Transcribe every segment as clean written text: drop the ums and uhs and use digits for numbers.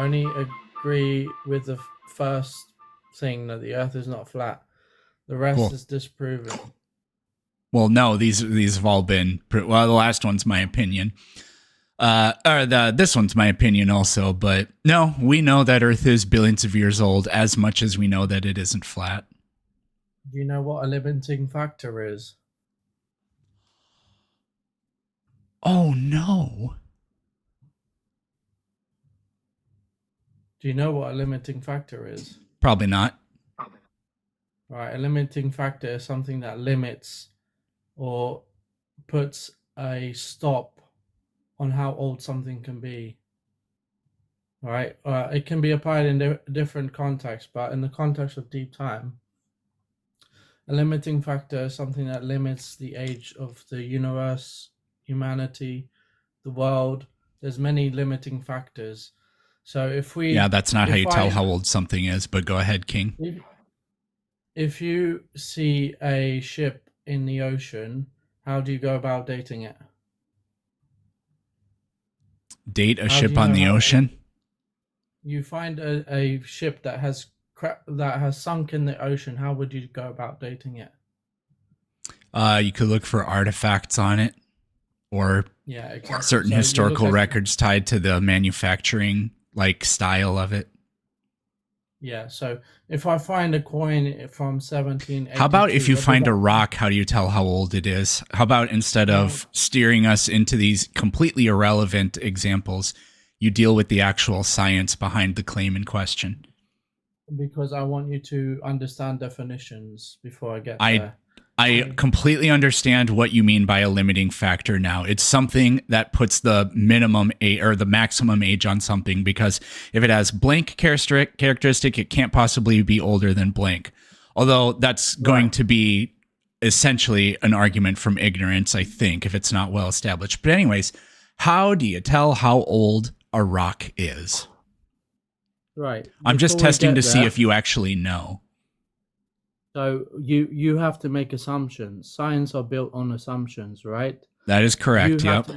only agree with the first thing, that the Earth is not flat. The rest Cool. is disproven. Well, no, these have all been. Well, the last one's my opinion. This one's my opinion also, but no, we know that Earth is billions of years old, as much as we know that it isn't flat. Do you know what a limiting factor is? Oh no. Do you know what a limiting factor is? Probably not. Right, a limiting factor is something that limits or puts a stop on how old something can be. Right, it can be applied in different contexts, but in the context of deep time, a limiting factor is something that limits the age of the universe, humanity, the world. There's many limiting factors. So Yeah, that's not how you tell I, how old something is, but go ahead, King. if you see a ship in the ocean, how do you go about dating it? Date a ship on the ocean? You find a ship that has sunk in the ocean. How would you go about dating it? You could look for artifacts on it, or exactly. certain historical records tied to the manufacturing style of it. Yeah, so if I find a coin from 1782... How about if you find a rock, how do you tell how old it is? How about instead of steering us into these completely irrelevant examples, you deal with the actual science behind the claim in question? Because I want you to understand definitions before I get there. I completely understand what you mean by a limiting factor now. It's something that puts the minimum age or the maximum age on something, because if it has blank characteristic, it can't possibly be older than blank. Although that's going to be essentially an argument from ignorance, I think, if it's not well established. But anyways, how do you tell how old a rock is? Right. I'm just testing to see if you actually know. So you have to make assumptions. Science are built on assumptions, right? That is correct. Yep.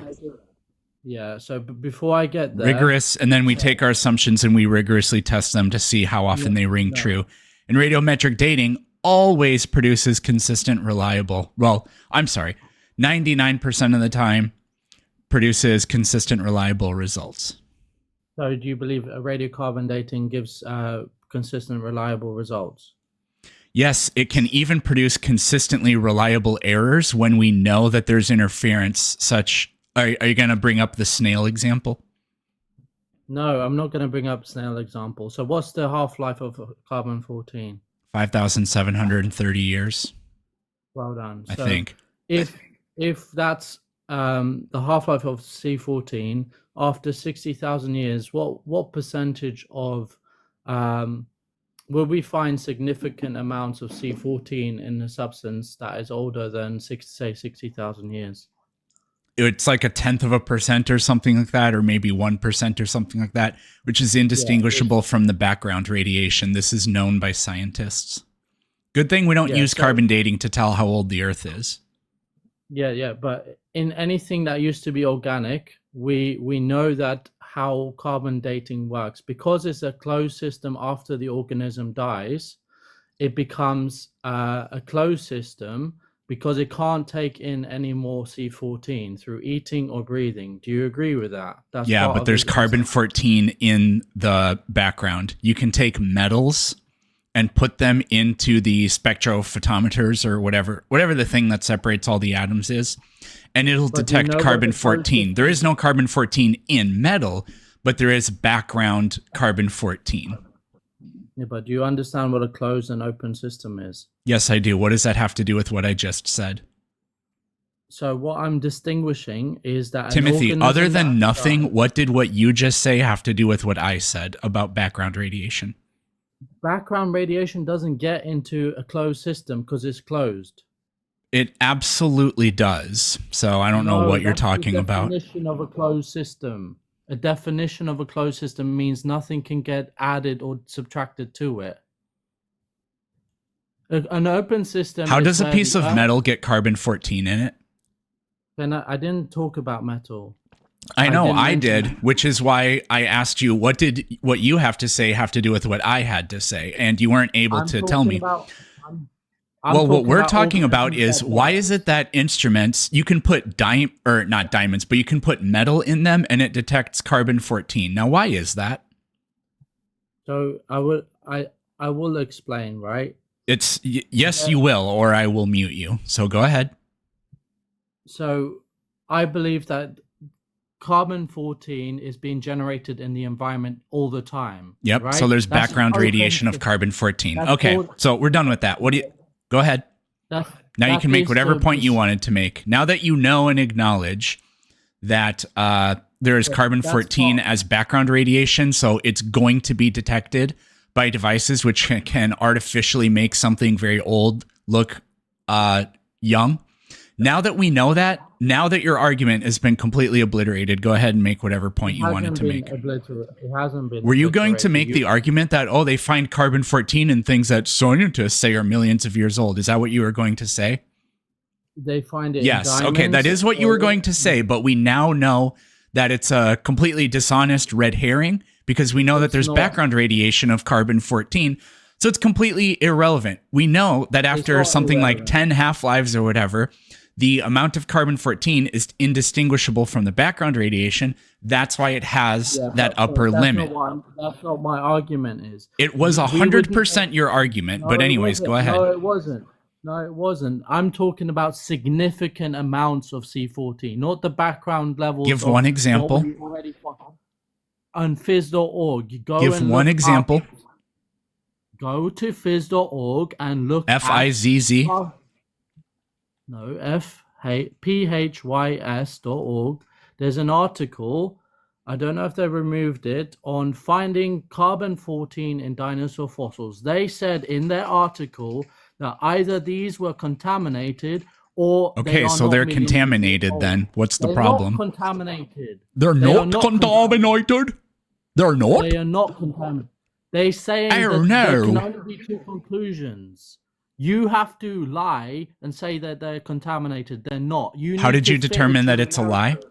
Yeah. So before I get there, rigorous, and then we take our assumptions and we rigorously test them to see how often they ring true. And radiometric dating always produces consistent, reliable. Well, I'm sorry, 99% of the time produces consistent, reliable results. So do you believe radiocarbon dating gives consistent, reliable results? Yes, it can even produce consistently reliable errors when we know that there's interference. Are you going to bring up the snail example? No, I'm not going to bring up snail example. So what's the half-life of carbon-14? 5,730 years. Well done. I think. If that's the half-life of C14, after 60,000 years, what percentage of will we find significant amounts of C14 in a substance that is older than 60,000 years? It's like 0.1% or something like that, or maybe 1% or something like that, which is indistinguishable from the background radiation. This is known by scientists. Good thing we don't use carbon dating to tell how old the Earth is. Yeah, but in anything that used to be organic, we know that how carbon dating works. Because it's a closed system after the organism dies, it becomes a closed system because it can't take in any more C14 through eating or breathing. Do you agree with that? But there's carbon-14 in the background. You can take metals and put them into the spectrophotometers or whatever the thing that separates all the atoms is, and it'll detect carbon-14. There is no carbon-14 in metal, but there is background carbon-14. Yeah, but do you understand what a closed and open system is? Yes, I do. What does that have to do with what I just said? So what I'm distinguishing is that Timothy, other than nothing, what did what you just say have to do with what I said about background radiation? Background radiation doesn't get into a closed system because it's closed. It absolutely does. So I don't know what you're talking about. Definition of a closed system. A definition of a closed system means nothing can get added or subtracted to it. An open system. How does a piece of metal get carbon-14 in it? Then I didn't talk about metal. I know didn't I mention did, that. which is why I asked you what did what you have to say have to do with what I had to say, and you weren't able I'm to tell talking me. about. I'm Well, what talking we're about talking about organisms is that why die. is it that instruments you can put or not diamonds, but you can put metal in them and it detects carbon-14. Now, why is that? So I will explain, right? It's yes, There- you will, or I will mute you. So go ahead. So I believe that carbon 14 is being generated in the environment all the time, Yep. So right? there's That's background open. radiation of carbon-14. That's Okay. called. So we're done with that. What do you go ahead? That's Now you that can make is whatever the point you wanted to make. Now that you know and acknowledge that there is carbon that's 14 part. as background radiation, so it's going to be detected by devices which can artificially make something very old look young. Now that we know that, now that your argument has been completely obliterated, go ahead and make whatever It point you wanted hasn't to been make. obliterated. It hasn't been Were you going to obliterated. make the argument that, oh, they find carbon 14 in things that scientists say are millions of years old? Is that what you were going to say? They find it in Yes. Okay. That diamonds. is what you were going to say, but we now know that it's a completely dishonest red herring because we know that It's there's not. background radiation of carbon 14. So it's completely irrelevant. We know that It's after not something like irrelevant. 10 half lives or whatever, the amount of carbon 14 is indistinguishable from the background radiation. That's why it has Yeah, that but upper limit. that's not my argument. Is It was we wouldn't. 100% your argument, No, but it anyways, go wasn't. ahead. No, it wasn't. No, it wasn't. I'm talking about significant amounts of C14, not the background levels Give of one what example. we already found. On fizz.org, you go Give and one look up. example. Go to fizz.org and look at. FIZZ. No, phys.org. There's an article. I don't know if they removed it on finding carbon 14 in dinosaur fossils. They said in their article that either these were contaminated or they Okay, are so not they're millions of years contaminated old. then. What's the They're not problem? contaminated. They're They are not not contaminated. contaminated. They're not? They are not contaminated. They're saying Oh that there can no. only be two conclusions. You have to lie and say that they're contaminated. They're not. You How need did to you fit determine into that a it's a lie? narrative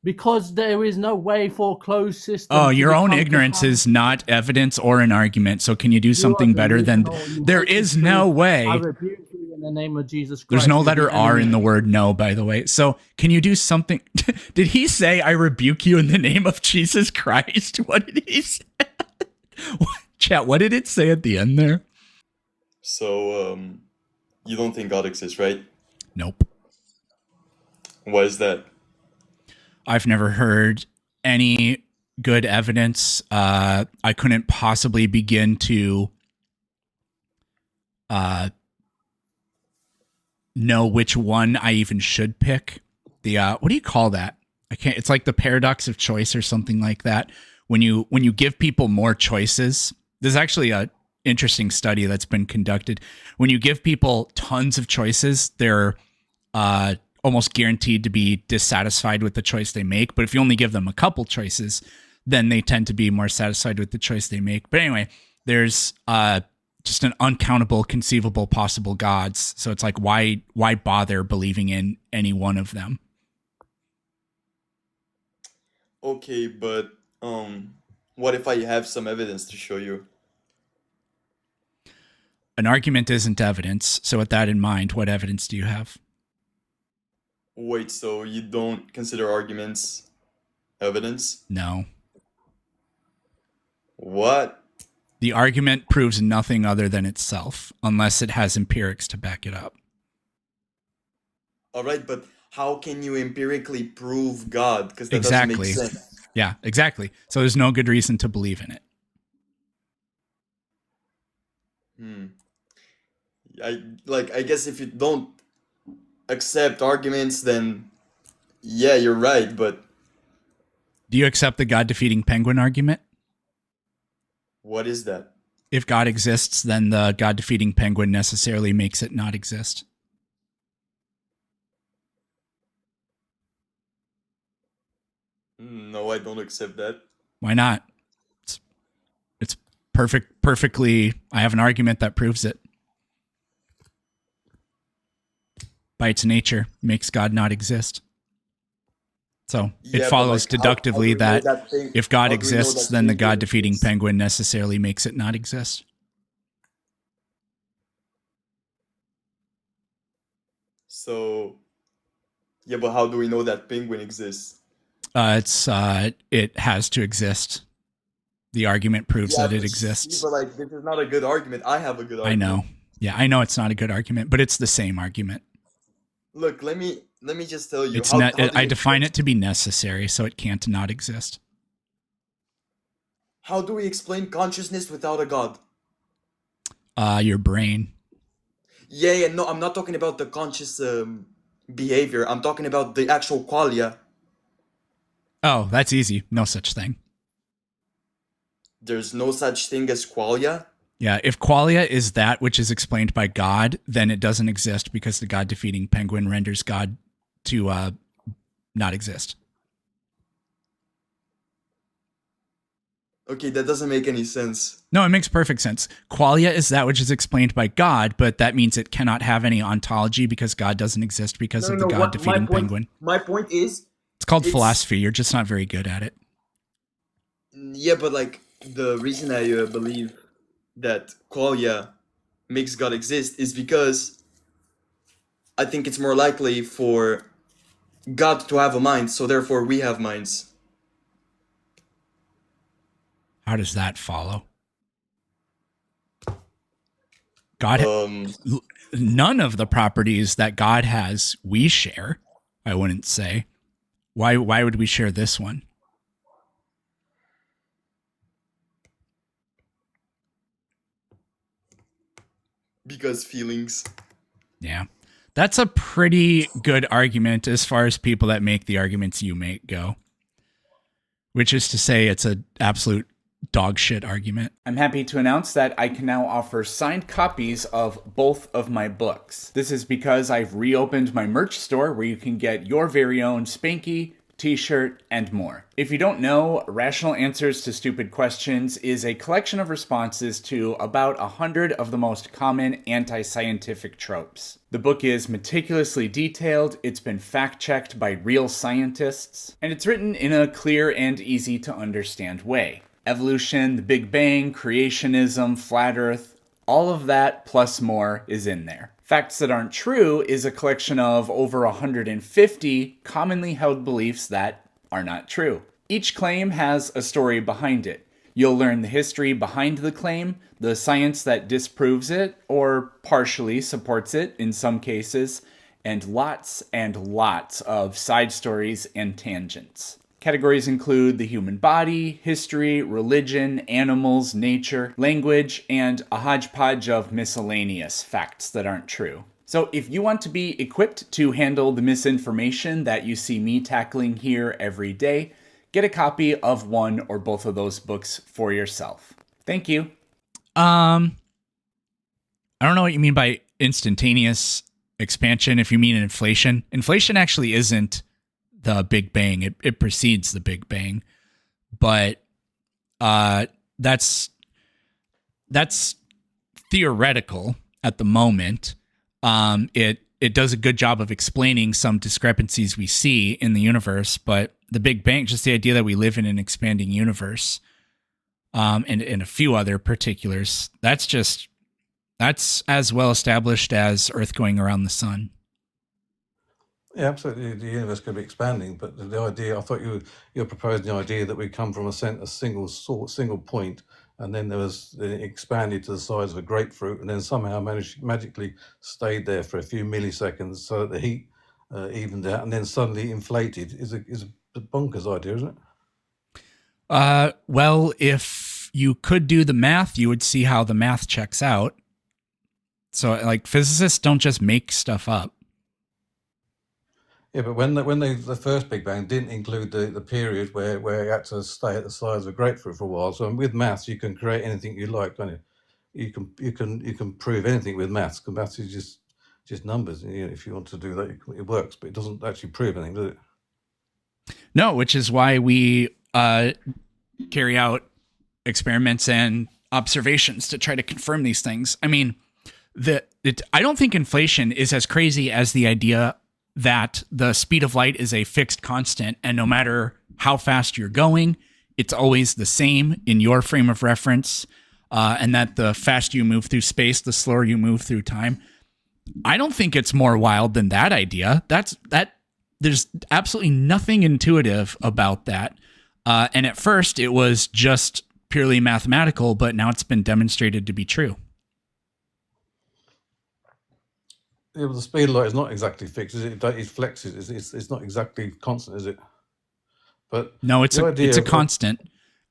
because there is no way for a closed Oh, system to your own become ignorance is not contaminated. evidence or an argument. So can you do You are something better than delusional. You there hate the is no truth. I way. rebuke you in the name of Jesus There's no Christ. You're letter the R enemy in of the the word truth. no, by the way. So can you do something? Did he say, I rebuke you in the name of Jesus Christ? What did he say? Chat, what did it say at the end there? So, you don't think God exists, right? Nope. Why is that? I've never heard any good evidence. I couldn't possibly begin to know which one I even should pick. The what do you call that? I can't. It's like the paradox of choice or something like that. When you give people more choices, there's actually a interesting study that's been conducted. When you give people tons of choices, they're almost guaranteed to be dissatisfied with the choice they make. But if you only give them a couple choices, then they tend to be more satisfied with the choice they make. But anyway, there's just an uncountable, conceivable, possible gods. So it's like, why bother believing in any one of them? Okay, but what if I have some evidence to show you? An argument isn't evidence. So with that in mind, what evidence do you have? Wait, so you don't consider arguments evidence? No. What? The argument proves nothing other than itself, unless it has empirics to back it up. All right, but how can you empirically prove God? Because that Exactly. doesn't make sense. Yeah, exactly. So there's no good reason to believe in it. Hmm. I guess if you don't accept arguments, then yeah, you're right, but Do you accept the God defeating penguin argument? what is that? If God exists, then the God defeating penguin necessarily makes it not exist. No, I don't accept that. Why not? It's perfectly. I have an argument that proves it. By its nature, makes God not exist. So it Yeah, but follows like, how do deductively we know that that thing? if God How do we know exists, that then the penguin God-defeating exists? penguin necessarily makes it not exist. So, yeah, but how do we know that penguin exists? It has to exist. The argument proves Yeah, that it but see, exists. but like, this is not a good argument. I have a good I argument. know. Yeah, I know it's not a good argument, but it's the same argument. Look, let me just tell you It's how do I you define explain it to be necessary, so it can't not exist. how do we explain consciousness without a god? Your brain. Yeah, yeah, no, I'm not talking about the conscious behavior. I'm talking about the actual qualia. Oh, that's easy. No such thing. There's no such thing as qualia. Yeah, if qualia is that which is explained by God, then it doesn't exist because the God-defeating penguin renders God to not exist. Okay, that doesn't make any sense. No, it makes perfect sense. Qualia is that which is explained by God, but that means it cannot have any ontology because God doesn't exist because No, of no, the no. What God-defeating penguin. my point is, It's called it's philosophy. You're just not very good at it. yeah, but like the reason I believe that qualia makes God exist is because I think it's more likely for God to have a mind, so therefore we have minds. How does that follow? God, Um, none of the properties that God has, we share. I wouldn't say. Why would we share this one? because feelings. Yeah. That's a pretty good argument as far as people that make the arguments you make go. Which is to say it's an absolute dog shit argument. I'm happy to announce that I can now offer signed copies of both of my books. This is because I've reopened my merch store where you can get your very own Spanky, t-shirt, and more. If you don't know, Rational Answers to Stupid Questions is a collection of responses to about 100 of the most common anti-scientific tropes. The book is meticulously detailed, it's been fact-checked by real scientists, and it's written in a clear and easy to understand way. Evolution, the Big Bang, creationism, flat Earth, all of that plus more is in there. Facts That Aren't True is a collection of over 150 commonly held beliefs that are not true. Each claim has a story behind it. You'll learn the history behind the claim, the science that disproves it, or partially supports it in some cases, and lots of side stories and tangents. Categories include the human body, history, religion, animals, nature, language, and a hodgepodge of miscellaneous facts that aren't true. So if you want to be equipped to handle the misinformation that you see me tackling here every day, get a copy of one or both of those books for yourself. Thank you. I don't know what you mean by instantaneous expansion if you mean inflation. Inflation actually isn't the Big Bang. It precedes the Big Bang. But that's theoretical at the moment. It does a good job of explaining some discrepancies we see in the universe, but the Big Bang, just the idea that we live in an expanding universe, and a few other particulars, that's as well established as Earth going around the sun. Yeah, absolutely. The universe could be expanding, but the idea, I thought you're proposing the idea that we come from a single point, and then it expanded to the size of a grapefruit, and then somehow magically stayed there for a few milliseconds, so that the heat evened out, and then suddenly inflated. Is a bonkers idea, isn't it? Well, if you could do the math, you would see how the math checks out. So, like, physicists don't just make stuff up. Yeah, but when the first Big Bang didn't include the period where it had to stay at the size of a grapefruit for a while. So with maths, you can create anything you like, can't you? You can prove anything with maths. Because maths is just numbers. You know, if you want to do that, it works, but it doesn't actually prove anything, does it? No, which is why we carry out experiments and observations to try to confirm these things. I mean, I don't think inflation is as crazy as the idea that the speed of light is a fixed constant, and no matter how fast you're going, it's always the same in your frame of reference, and that the faster you move through space, the slower you move through time. I don't think it's more wild than that idea. There's absolutely nothing intuitive about that. And at first, it was just purely mathematical, but now it's been demonstrated to be true. Yeah, but the speed of light is not exactly fixed, is it? It flexes. It's not exactly constant, is it? But no, it's a constant.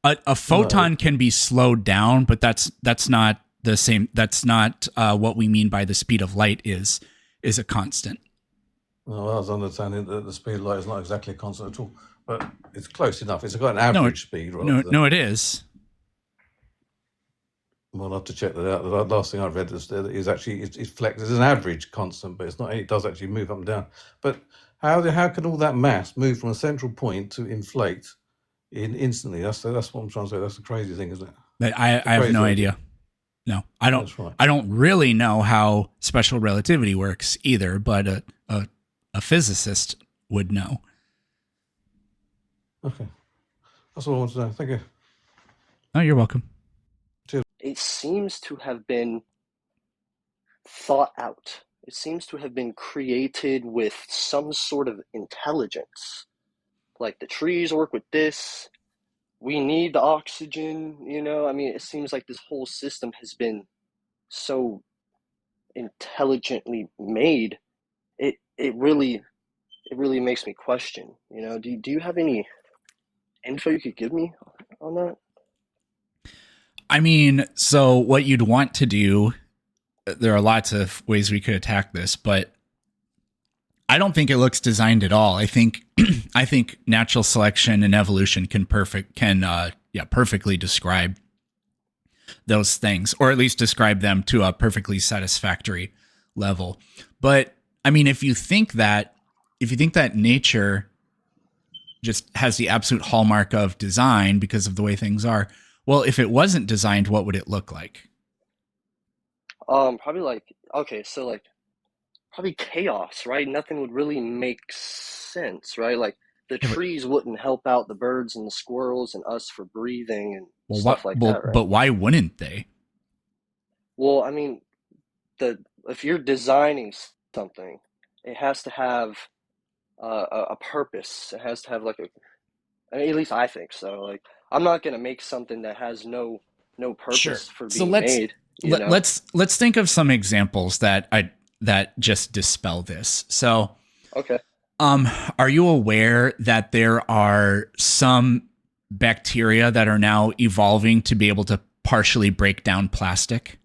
A photon can be slowed down, but that's not the same. That's not what we mean by the speed of light is a constant. No, I was understanding that the speed of light is not exactly constant at all, but it's close enough. It's got an average speed, right? No, it is. We'll have to check that out. The last thing I read is actually it's flex. It's an average constant, but it's not. It does actually move up and down. But how can all that mass move from a central point to inflate instantly? That's what I'm trying to say. That's the crazy thing, isn't it? I have no idea. No, I don't. Right. I don't really know how special relativity works either, but a physicist would know. Okay, that's all I want to know. Thank you. Oh, you're welcome. It seems to have been thought out. It seems to have been created with some sort of intelligence. Like the trees work with this. We need the oxygen, I mean, it seems like this whole system has been so intelligently made. It really makes me question, do you have any info you could give me on that? I mean, so what you'd want to do, there are lots of ways we could attack this, but I don't think it looks designed at all. I think natural selection and evolution can perfectly describe those things, or at least describe them to a perfectly satisfactory level. But I mean, if you think that nature just has the absolute hallmark of design because of the way things are, well, if it wasn't designed, what would it look like? Probably probably chaos, right? Nothing would really make sense, right? Like the trees wouldn't help out the birds and the squirrels and us for breathing and stuff like that, right? But why wouldn't they? Well, I mean, if you're designing something, it has to have a purpose. It has to have at least I think so. Like, I'm not gonna make something that has no purpose for being made. Let's think of some examples that just dispel this. So, okay. Are you aware that there are some bacteria that are now evolving to be able to partially break down plastic?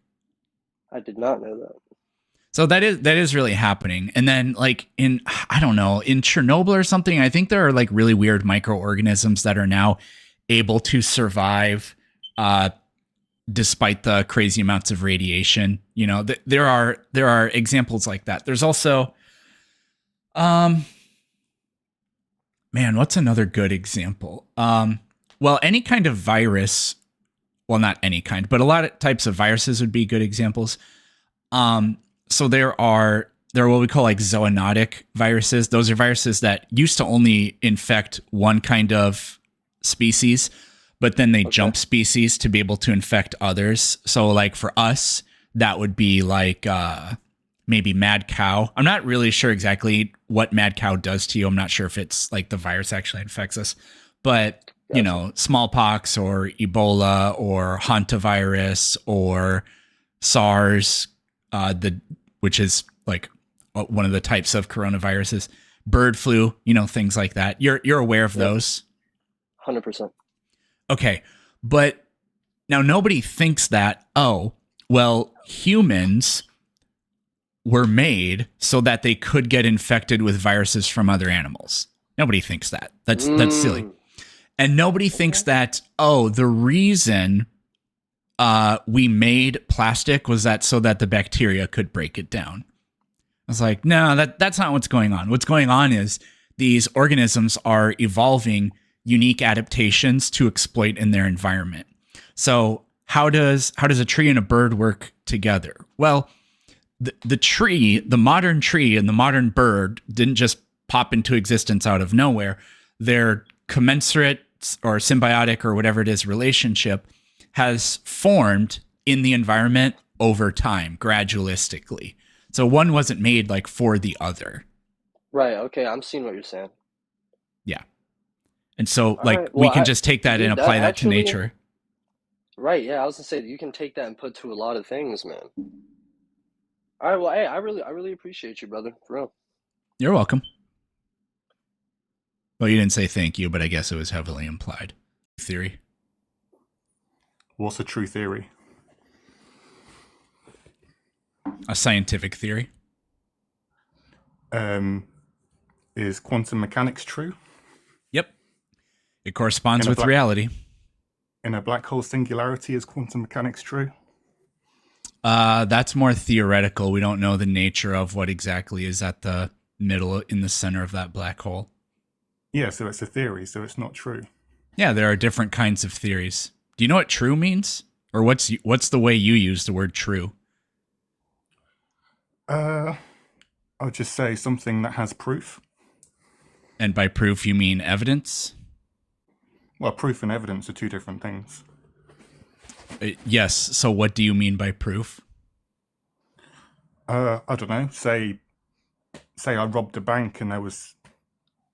I did not know that. So that is really happening. And then in Chernobyl or something, I think there are really weird microorganisms that are now able to survive despite the crazy amounts of radiation. There are examples like that. There's also what's another good example? Well, any kind of virus, well, not any kind, but a lot of types of viruses would be good examples. So there are what we call zoonotic viruses. Those are viruses that used to only infect one kind of species, but then they jump species to be able to infect others. So for us, that would be maybe mad cow. I'm not really sure exactly what mad cow does to you. I'm not sure if it's the virus actually infects us, but smallpox or Ebola or hantavirus or SARS, which is one of the types of coronaviruses, bird flu, things like that. You're aware of those? 100%. Okay. But now nobody thinks that, humans were made so that they could get infected with viruses from other animals. Nobody thinks that. That's silly. And nobody thinks that, the reason we made plastic was so that the bacteria could break it down. I was like, no, that's not what's going on. What's going on is these organisms are evolving unique adaptations to exploit in their environment. So how does a tree and a bird work together? Well, the tree, the modern tree and the modern bird didn't just pop into existence out of nowhere. Their commensurate or symbiotic or whatever it is relationship has formed in the environment over time, gradualistically. So one wasn't made like for the other. Right, okay, I'm seeing what you're saying. Yeah. And so All like right, we well, can just take that and dude, apply that to actually, nature. right, yeah, I was gonna say you can take that and put to a lot of things, man. All right, well, hey, I really appreciate you, brother, for real. You're welcome. Well, you didn't say thank you, but I guess it was heavily implied. Theory. What's a true theory? A scientific theory. Is quantum mechanics true? Yep. It corresponds In a with black- reality. In a black hole singularity, is quantum mechanics true? That's more theoretical. We don't know the nature of what exactly is at the middle, in the center of that black hole. Yeah, so it's a theory, so it's not true. Yeah, there are different kinds of theories. Do you know what true means? Or what's the way you use the word true? I'll just say something that has proof. And by proof, you mean evidence? Well, proof and evidence are two different things. Yes. So what do you mean by proof? I don't know. Say I robbed a bank and there was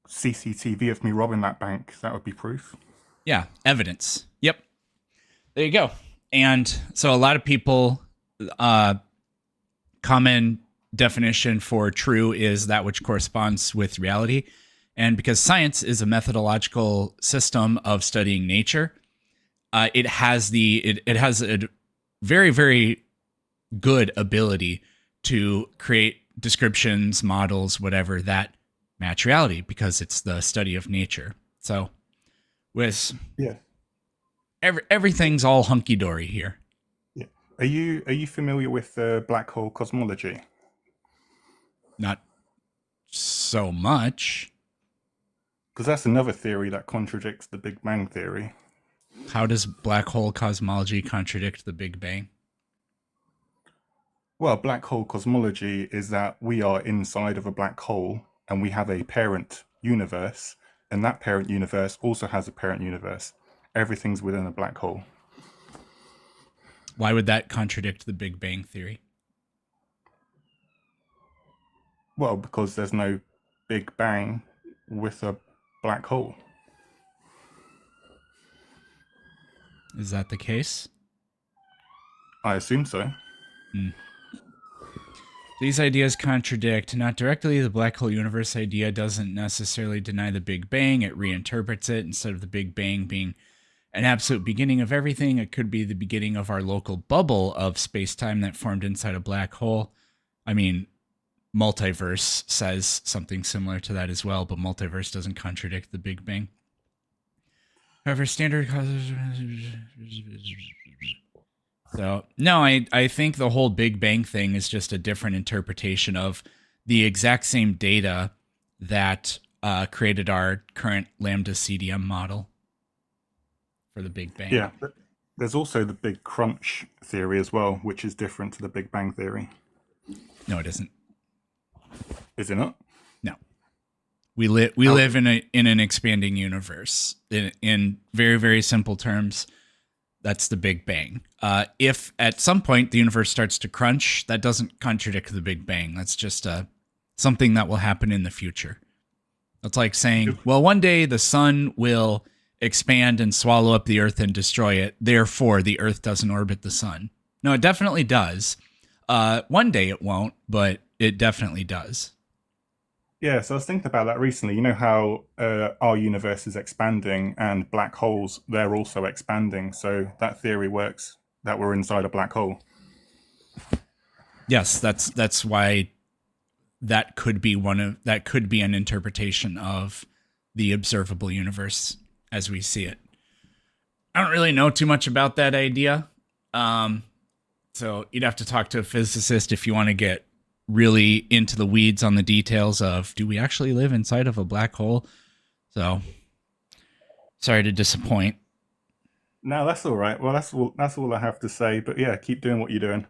CCTV of me robbing that bank. That would be proof. Yeah, evidence. Yep. There you go. And so a lot of people, common definition for true is that which corresponds with reality. And because science is a methodological system of studying nature, it has a very, very good ability to create descriptions, models, whatever, that match reality because it's the study of nature. So with everything's all hunky-dory here. Yeah. Are you familiar with black hole cosmology? Not so much. Because that's another theory that contradicts the Big Bang theory. How does black hole cosmology contradict the Big Bang? Well, black hole cosmology is that we are inside of a black hole and we have a parent universe, and that parent universe also has a parent universe. Everything's within a black hole. Why would that contradict the Big Bang theory? Well, because there's no Big Bang with a black hole. Is that the case? I assume so. These ideas contradict. Not directly, the black hole universe idea doesn't necessarily deny the Big Bang. It reinterprets it. Instead of the Big Bang being an absolute beginning of everything, it could be the beginning of our local bubble of space-time that formed inside a black hole. I mean, multiverse says something similar to that as well, but multiverse doesn't contradict the Big Bang. However, standard causes... So, no, I think the whole Big Bang thing is just a different interpretation of the exact same data that created our current Lambda CDM model for the Big Bang. Yeah. There's also the Big Crunch theory as well, which is different to the Big Bang theory. No, it isn't. Is it not? No. We live in an expanding universe. In very, very simple terms, that's the Big Bang. If at some point the universe starts to crunch, that doesn't contradict the Big Bang. That's just something that will happen in the future. That's like saying, well, one day the sun will expand and swallow up the Earth and destroy it. Therefore, the Earth doesn't orbit the sun. No, it definitely does. One day it won't, but it definitely does. Yeah, so I was thinking about that recently. You know how our universe is expanding and black holes, they're also expanding. So that theory works that we're inside a black hole. Yes, that's why that could be an interpretation of the observable universe as we see it. I don't really know too much about that idea. So you'd have to talk to a physicist if you want to get really into the weeds on the details of, do we actually live inside of a black hole? So sorry to disappoint. No, that's all right. Well, that's all I have to say. But yeah, keep doing what you're doing.